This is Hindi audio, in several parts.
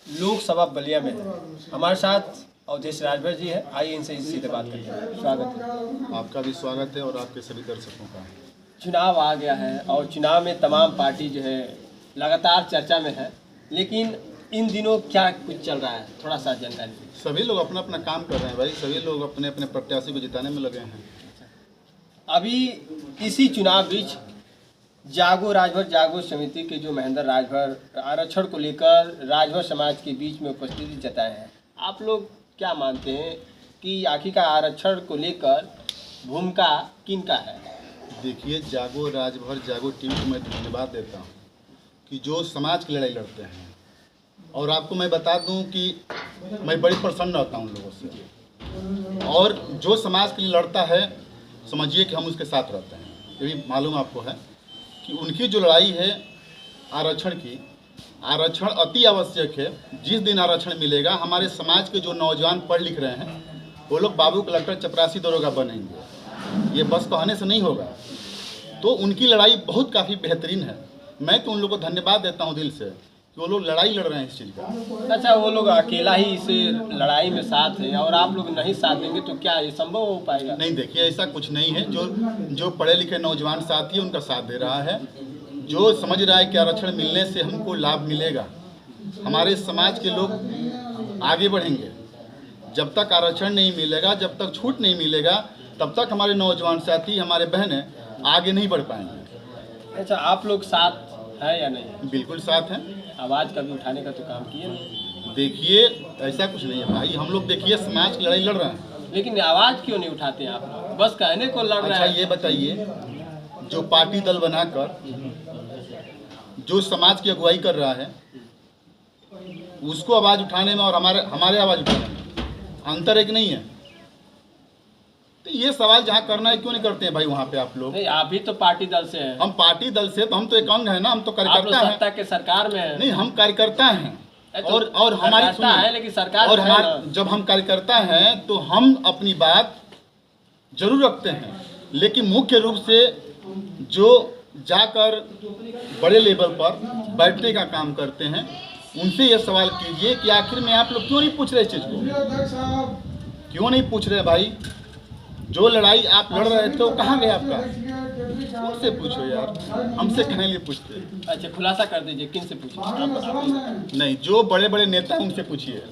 लोकसभा बलिया में है। हमारे साथ अवधेश राजभर जी है। आइए इनसे सीधे बात करते हैं। स्वागत है। आपका भी स्वागत है और आपके सभी दर्शकों का। चुनाव आ गया है और चुनाव में तमाम पार्टी जो है लगातार चर्चा में है, लेकिन इन दिनों क्या कुछ चल रहा है, थोड़ा सा जानकारी दीजिए। सभी लोग अपना अपना काम कर रहे हैं भाई, सभी लोग अपने अपने प्रत्याशी को जिताने में लगे हैं। अभी इसी चुनाव बीच जागो राजभर जागो समिति के जो महेंद्र राजभर आरक्षण को लेकर राजभर समाज के बीच में उपस्थिति जताए हैं। आप लोग क्या मानते हैं कि आखिरकार आरक्षण को लेकर भूमिका किनका है? देखिए, जागो राजभर जागो टीम को मैं धन्यवाद देता हूँ कि जो समाज की लड़ाई लड़ते हैं। और आपको मैं बता दूं कि मैं बड़ी प्रसन्न रहता हूँ उन लोगों से, और जो समाज के लिए लड़ता है समझिए कि हम उसके साथ रहते हैं। ये भी मालूम आपको है कि उनकी जो लड़ाई है आरक्षण की, आरक्षण अति आवश्यक है। जिस दिन आरक्षण मिलेगा हमारे समाज के जो नौजवान पढ़ लिख रहे हैं वो लोग बाबू कलेक्टर चपरासी दरोगा बनेंगे। ये बस कहने से नहीं होगा। तो उनकी लड़ाई बहुत काफ़ी बेहतरीन है। मैं तो उन लोगों को धन्यवाद देता हूँ दिल से कि वो लोग लड़ाई लड़ रहे हैं इस चीज़ का। अच्छा, वो लोग अकेला ही इस लड़ाई में साथ हैं और आप लोग नहीं साथ देंगे तो क्या ये संभव हो पाएगा? नहीं, देखिए ऐसा कुछ नहीं है। जो पढ़े लिखे नौजवान साथी है उनका साथ दे रहा है, जो समझ रहा है कि आरक्षण मिलने से हमको लाभ मिलेगा, हमारे समाज के लोग आगे बढ़ेंगे। जब तक आरक्षण नहीं मिलेगा, जब तक छूट नहीं मिलेगा, तब तक हमारे नौजवान साथी, हमारे बहनें आगे नहीं बढ़ पाएंगे। अच्छा, आप लोग साथ हैं या नहीं? बिल्कुल साथ हैं। आवाज़ कभी उठाने का तो काम किए नहीं? देखिए, ऐसा कुछ नहीं है भाई। हम लोग देखिए समाज की लड़ाई लड़ रहे हैं, लेकिन आवाज़ क्यों नहीं उठाते हैं आप लोग? बस कहने को लड़ रहे अच्छा हैं। ये बताइए, जो पार्टी दल बनाकर जो समाज की अगुवाई कर रहा है उसको आवाज़ उठाने में और हमारे आवाज़ उठाने में अंतर एक नहीं है। तो ये सवाल जहाँ करना है क्यों नहीं करते हैं भाई वहाँ पे आप लोग? नहीं, आप भी तो पार्टी दल से हैं। हम पार्टी दल से तो हम तो एक अंग है ना, हम तो आप लोग कार्यकर्ता हैं। सत्ता के सरकार में हैं। नहीं, हम कार्यकर्ता हैं। तो और हमारी कार्यकर्ता है, लेकिन सरकार और है ना। जब हम कार्यकर्ता हैं तो हम अपनी बात जरूर रखते हैं, लेकिन मुख्य रूप से जो जाकर बड़े लेवल पर बैठने का काम करते हैं उनसे ये सवाल कीजिए कि आखिर में आप लोग क्यों नहीं पूछ रहे इस चीज़ को? क्यों नहीं पूछ रहे भाई? जो लड़ाई आप लड़ रहे थे वो कहाँ गया आपका? उनसे पूछो यार, हमसे कहने लिए पूछते। अच्छा, खुलासा कर दीजिए, किन से पूछिए? नहीं, जो बड़े बड़े नेता हैं उनसे पूछिए।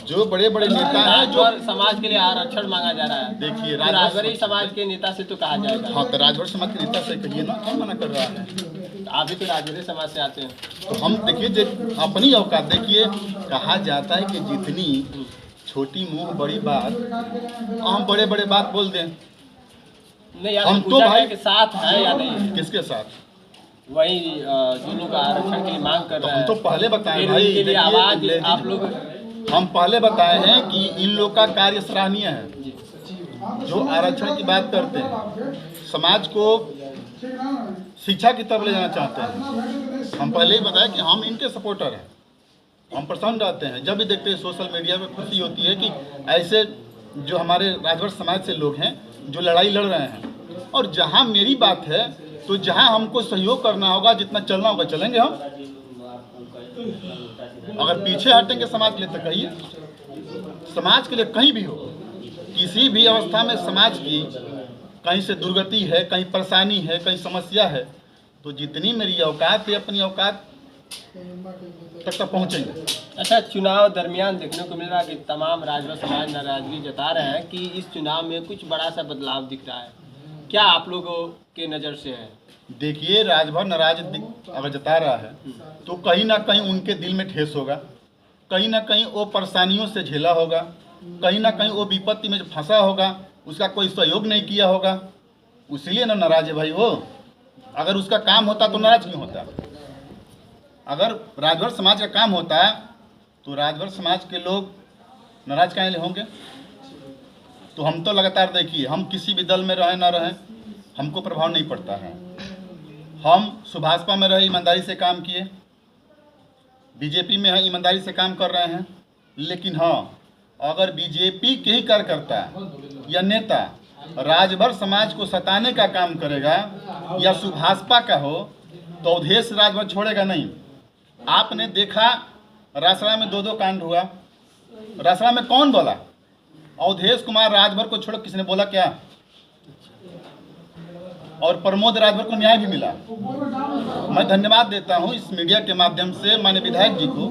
जो बड़े बड़े नेता हैं जो समाज के लिए आरक्षण मांगा जा रहा है। देखिए, राजभरी समाज के नेता से तो कहा जाएगा। हाँ, तो राजभर समाज के नेता से कहिए ना, कौन मना कर रहा है? तो आप भी तो राजभरी समाज से आते हैं। तो हम देखिए अपनी औकात देखिए। कहा जाता है कि जितनी छोटी मुंह बड़ी बात, हम बड़े बड़े बात बोल दें। नहीं, हम तो भाई के साथ है या नहीं? किसके साथ? वही जो लोग आरक्षण के लिए मांग कर तो रहे हम हैं। तो पहले बताए फिर भाई, उनके लिए आवाज आप लोग। हम पहले बताए हैं कि इन लोग का कार्य सराहनीय है। जो आरक्षण की बात करते हैं, समाज को शिक्षा की तरफ ले जाना चाहते हैं, हम पहले ही बताया कि हम इनके सपोर्टर हैं। हम प्रसन्न रहते हैं जब भी देखते हैं सोशल मीडिया में। खुशी होती है कि ऐसे जो हमारे राजभर समाज से लोग हैं जो लड़ाई लड़ रहे हैं। और जहां मेरी बात है तो जहां हमको सहयोग करना होगा, जितना चलना होगा चलेंगे हम। अगर पीछे हटेंगे समाज के लिए तो कहिए, समाज के लिए कहीं भी हो, किसी भी अवस्था में समाज की कहीं से दुर्गति है, कहीं परेशानी है, कहीं समस्या है, तो जितनी मेरी औकात है अपनी औकात तक पहुँचेंगे। अच्छा, चुनाव दरमियान देखने को मिल रहा है कि तमाम राजभर समाज नाराजगी जता रहे हैं कि इस चुनाव में कुछ बड़ा सा बदलाव दिख रहा है। क्या आप लोगों के नज़र से है? देखिए, राजभर नाराज अगर जता रहा है तो कहीं ना कहीं उनके दिल में ठेस होगा, कहीं ना कहीं वो परेशानियों से झेला होगा, कहीं ना कहीं वो विपत्ति में फंसा होगा, उसका कोई सहयोग नहीं किया होगा, इसीलिए ना नाराज है भाई वो। अगर उसका काम होता तो नाराज क्यों होता? अगर राजभर समाज का काम होता तो राजभर समाज के लोग नाराज काहे होंगे? तो हम तो लगातार देखिए, हम किसी भी दल में रहें ना रहें हमको प्रभाव नहीं पड़ता है। हम सुभाषपा में रहे, ईमानदारी से काम किए, बीजेपी में है, ईमानदारी से काम कर रहे हैं। लेकिन हाँ, अगर बीजेपी के ही कार्यकर्ता या नेता राजभर समाज को सताने का काम करेगा या सुभाषपा का हो तो अवधेश राजभर छोड़ेगा नहीं। आपने देखा रासड़ा में 2-2 कांड हुआ। रासड़ा में कौन बोला? अवधेश कुमार राजभर को छोड़ो किसने बोला क्या? और प्रमोद राजभर को न्याय भी मिला। मैं धन्यवाद देता हूं इस मीडिया के माध्यम से माननीय विधायक जी को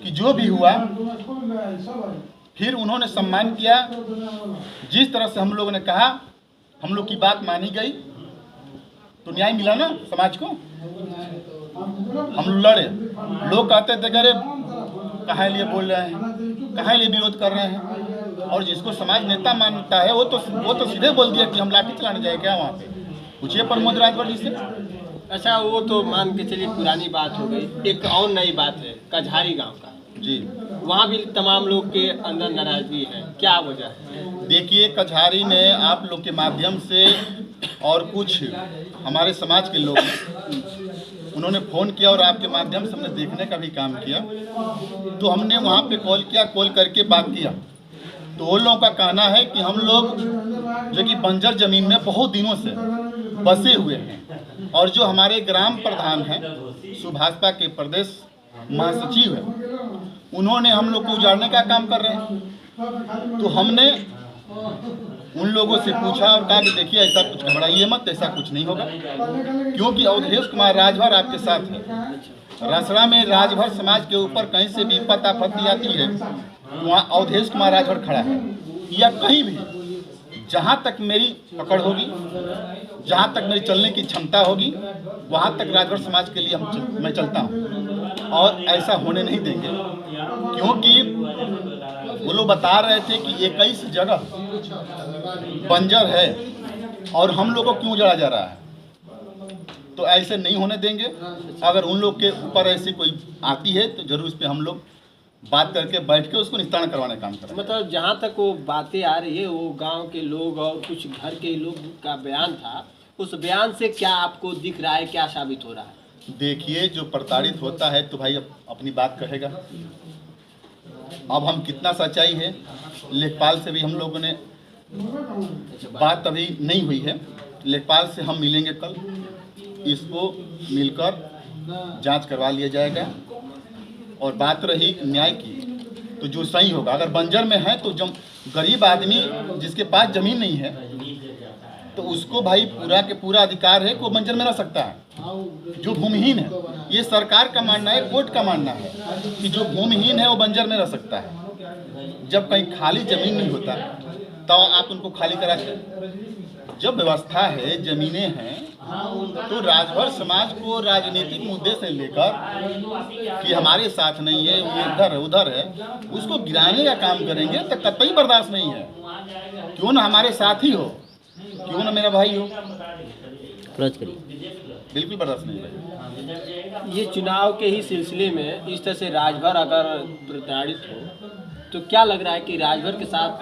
कि जो भी हुआ फिर उन्होंने सम्मान किया। जिस तरह से हम लोगों ने कहा, हम लोग की बात मानी गई तो न्याय मिला ना समाज को। हम लड़े, लोग कहते थे अरे कहाँ लिए बोल रहे हैं, कहाँ लिए विरोध कर रहे हैं, और जिसको समाज नेता मानता है वो तो सीधे बोल दिया कि हम लाठी चलाने जाए क्या वहाँ पे। पूछिए प्रमोद राजभर जी से। अच्छा, वो तो मान के चलिए पुरानी बात हो गई। एक और नई बात है कझारी गांव का जी, वहाँ भी तमाम लोग के अंदर नाराजगी है, क्या वजह है? देखिए कझारी में आप लोग के माध्यम से और कुछ हमारे समाज के लोग उन्होंने फ़ोन किया और आपके माध्यम से हमने देखने का भी काम किया। तो हमने वहाँ पे कॉल किया, कॉल करके बात किया। तो वो लोगों का कहना है कि हम लोग जो कि बंजर ज़मीन में बहुत दिनों से बसे हुए हैं, और जो हमारे ग्राम प्रधान हैं सुभाषपा के प्रदेश महासचिव हैं, उन्होंने हम लोग को उजाड़ने का काम कर रहे हैं। तो हमने उन लोगों से पूछा और कहा कि देखिए ऐसा कुछ घबराइए मत, ऐसा कुछ नहीं होगा, क्योंकि अवधेश कुमार राजभर आपके साथ है। रासड़ा में राजभर समाज के ऊपर कहीं से भी विपत आपत्ति आती है, वहाँ अवधेश कुमार राजभर खड़ा है। या कहीं भी जहाँ तक मेरी पकड़ होगी, जहाँ तक मेरी चलने की क्षमता होगी, वहाँ तक राजभर समाज के लिए मैं चलता हूँ, और ऐसा होने नहीं देंगे। क्योंकि वो लोग बता रहे थे कि 21 जगह बंजर है और हम लोगों को क्यों जड़ा जा रहा है, तो ऐसे नहीं होने देंगे। अगर उन लोग के ऊपर ऐसी कोई आती है तो जरूर इस पर हम लोग बात करके बैठ के उसको निस्तारण करवाने का काम करें। मतलब जहाँ तक वो बातें आ रही है, वो गांव के लोग और कुछ घर के लोग का बयान था, उस बयान से क्या आपको दिख रहा है, क्या साबित हो रहा है? देखिए, जो प्रताड़ित होता है तो भाई अपनी बात कहेगा। अब हम कितना सच्चाई है, लेखपाल से भी हम लोगों ने बात अभी नहीं हुई है, लेखपाल से हम मिलेंगे कल, इसको मिलकर जांच करवा लिया जाएगा। और बात रही न्याय की, तो जो सही होगा, अगर बंजर में है तो गरीब आदमी जिसके पास जमीन नहीं है तो उसको भाई पूरा के पूरा अधिकार है कि वो बंजर में रह सकता है। जो भूमिहीन है, ये सरकार का मानना है, कोर्ट का मानना है कि जो भूमिहीन है वो बंजर में रह सकता है। जब कहीं खाली जमीन नहीं होता तो आप उनको खाली कराते। जब व्यवस्था है, जमीनें हैं, तो राजभर समाज को राजनीतिक मुद्दे से लेकर कि हमारे साथ नहीं है, वो इधर है उधर है, उसको गिराने का काम करेंगे तो कतई बर्दाश्त नहीं है। क्यों ना हमारे साथ ही हो, क्यों ना मेरा भाई हो, बिल्कुल बर्दाश्त नहीं है। ये चुनाव के ही सिलसिले में इस तरह से राजभर अगर प्रताड़ित हो तो क्या लग रहा है कि राजभर के साथ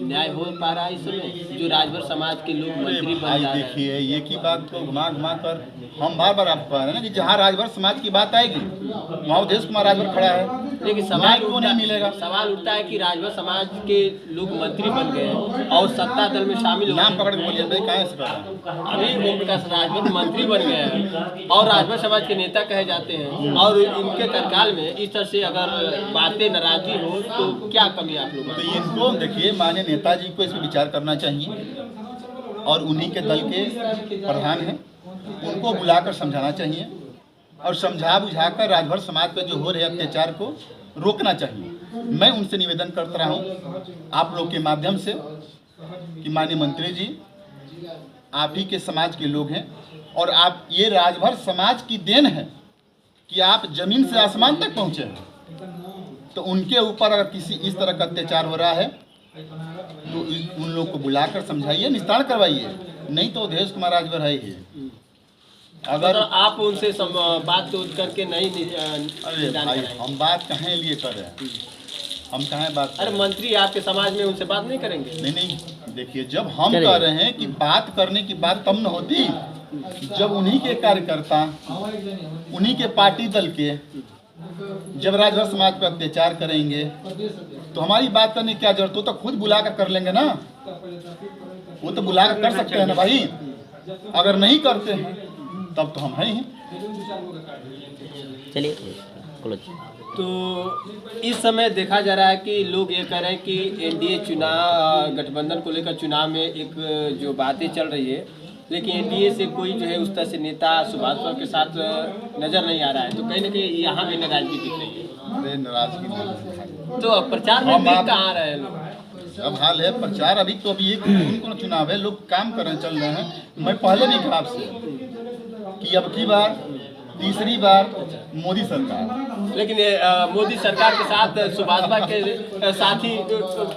न्याय हो पा रहा है इस समय, जो राजभर समाज के लोग मंत्री बन जा रहे हैं? देखिए, ये की बात को घुमा घुमा कर हम बार बार आपको कह रहे हैं ना कि जहाँ राजभर समाज की बात आएगी वहाँ अवधेश कुमार राजभर खड़ा है, लेकिन न्याय क्यों नहीं मिलेगा? सवाल उठता है कि राजभर समाज के लोग मंत्री बन गए हैं और सत्ता दल में शामिल हो नाम पकड़ के बोलिए भाई, कहाँ से कर रहे हैं? अभी ओम प्रकाश राजभर मंत्री बन गए हैं और राजभर समाज के नेता कहे जाते हैं, और इनके कार्यकाल में इस तरह से अगर बातें नाराजगी हो तो क्या कमी आप लोगों तो को? इनको देखिए, माननीय नेताजी को इस पर विचार करना चाहिए, और उन्हीं के दल के प्रधान हैं, उनको बुलाकर समझाना चाहिए और समझा बुझाकर राजभर समाज पर जो हो रहे अत्याचार को रोकना चाहिए। मैं उनसे निवेदन करता रहा हूँ आप लोग के माध्यम से कि माननीय मंत्री जी, आप ही के समाज के लोग हैं, और आप ये राजभर समाज की देन है कि आप जमीन से आसमान तक पहुँचे हैं। तो उनके ऊपर अगर किसी इस तरह का अत्याचार हो रहा है तो उन लोग को बुलाकर समझाइए, निस्तारण करवाइए, नहीं तो अवधेश कुमार राजभर है ही। अगर आप उनसे बात करके नहीं अरे भाई, हम बात कहाँ लिए कर रहे हैं, हम कहाँ बात? अरे मंत्री आपके समाज में उनसे बात नहीं करेंगे? नहीं, देखिए, जब हम कह रहे हैं कि बात करने की बात तब न होती जब उन्हीं के कार्यकर्ता, उन्हीं के पार्टी दल के जब राजभर समाज पर अत्याचार करेंगे तो हमारी बात करने की क्या जरूरत हो, तो खुद बुला कर लेंगे ना, वो तो बुला कर सकते हैं ना भाई। अगर नहीं करते हैं तब तो हम हैं ही। चलिए। तो इस समय देखा जा रहा है कि लोग ये कह रहे हैं कि एनडीए चुनाव गठबंधन को लेकर चुनाव में एक जो बातें चल रही है, लेकिन एनडीए से कोई जो है उस तरह से नेता सुभाष के साथ नजर नहीं आ रहा है, तो कहीं ना कहीं यहाँ भी नाराजगी दिख रही है। अरे नाराजगी नहीं, तो प्रचार में दिख कहाँ रहे हैं लोग? अब हाल है प्रचार अभी एक कौन चुनाव है, लोग काम करने चल रहे हैं। मैं पहले भी कहा आपसे कि अब की बार तीसरी बार मोदी सरकार, लेकिन मोदी सरकार के साथ सुभाषपा के साथ ही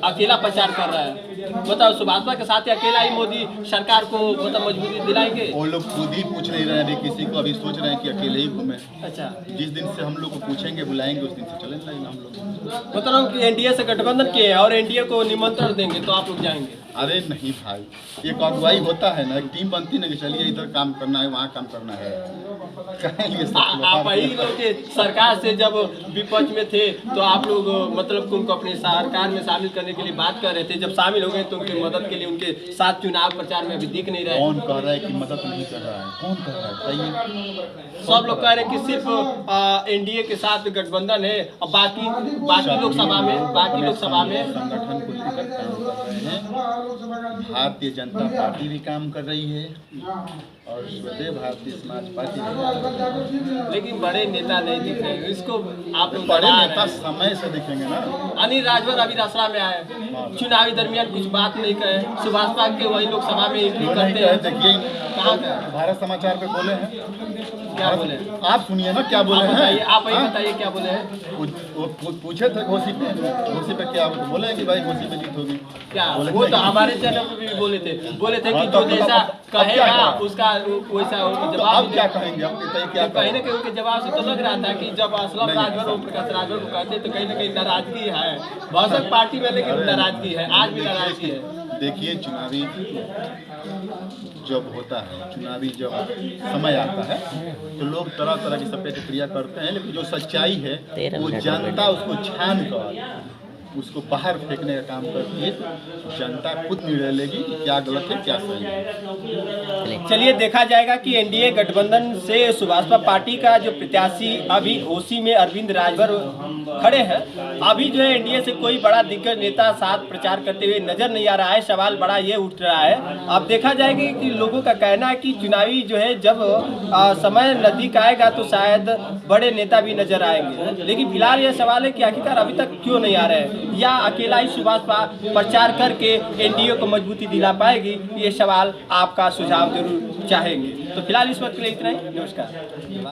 अकेला प्रचार कर रहा है। बताओ, सुभाषपा के साथ ही अकेला ही मोदी सरकार को मतलब मजबूती दिलाएंगे? वो लोग खुद ही पूछ नहीं रहे हैं अभी किसी को, अभी सोच रहे हैं कि अकेले ही घूमें। अच्छा, जिस दिन से हम लोग को पूछेंगे बुलाएंगे उस दिन से चले जाएंगे हम लोग। मतलब कि एनडीए से गठबंधन किए और एनडीए को निमंत्रण देंगे तो आप लोग जाएंगे? अरे नहीं भाई, एक अगुवाई होता है ना, एक टीम बनती ना कि चलिए इधर काम करना है वहाँ काम करना है। आप ही लोग के सरकार से जब विपक्ष में थे तो आप लोग मतलब उनको अपने सरकार में शामिल करने के लिए बात कर रहे थे, जब शामिल हो गए तो उनकी मदद के लिए उनके साथ चुनाव प्रचार में अभी दिख नहीं रहे। कौन कह रहा है कि मदद नहीं कर रहा है? कौन कर रहा है बताइए? सब लोग कह रहे हैं कि सिर्फ एनडीए के साथ गठबंधन है और बाकी लोकसभा में संगठन को लेकर काम कर रहे हैं। भारतीय जनता पार्टी भी काम कर रही है और स्वदेव भारतीय समाज पार्टी भी काम कर रही है। लेकिन बड़े नेता नहीं दिख रहे, इसको आप लोग बड़े नेता समय से दिखेंगे ना। अनिल राजभर अभी रासरा में आए, चुनावी दरमियान कुछ बात नहीं कहे, सुभाषपा के वही लोकसभा में एंट्री करते हैं। देखिए कहाँ भारत समाचार पे बोले हैं, क्या बोले? आप सुनिए ना क्या बोले हैं। आप ही बताइए क्या बोले हैं? वो पूछे थे घोसी पे क्या बोले कि भाई घोसी पे जीत होगी क्या? वो तो हमारे चैनल पे भी बोले थे कि जो जैसा कहेगा उसका वैसा जवाब। अब क्या कहेंगे? आप क्या कहीं ना कहीं उनके जवाब से तो लग रहा था कि जब असलम राजभर ओम प्रकाश राजभर को कहते तो कहीं ना कहीं नाराजगी है भाजपा पार्टी में, लेकिन नाराजगी है, आज भी नाराजगी है। देखिए चुनावी जब होता है, चुनावी जब समय आता है तो लोग तरह तरह की सब प्रतिक्रिया करते हैं, लेकिन जो सच्चाई है वो जनता उसको छान कर उसको बाहर फेंकने का काम करती है। जनता खुद निर्णय लेगी कि क्या गलत है क्या सही है। चलिए देखा जाएगा कि एनडीए गठबंधन से सुभाषपा पार्टी का जो प्रत्याशी अभी घोसी में अरविंद राजभर खड़े हैं, अभी जो है एनडीए से कोई बड़ा दिग्गज नेता साथ प्रचार करते हुए नजर नहीं आ रहा है। सवाल बड़ा ये उठ रहा है, अब देखा जाएगा कि लोगों का कहना है कि चुनावी जो है जब समय नजदीक आएगा तो शायद बड़े नेता भी नजर आएंगे, लेकिन फिलहाल ये सवाल है कि आखिरकार अभी तक क्यों नहीं आ रहे हैं, या अकेला ही सुभाषपा प्रचार करके एनडीए को मजबूती दिला पाएगी, ये सवाल आपका सुझाव जरूर चाहेंगे। तो फिलहाल इस वक्त के लिए इतना ही, नमस्कार।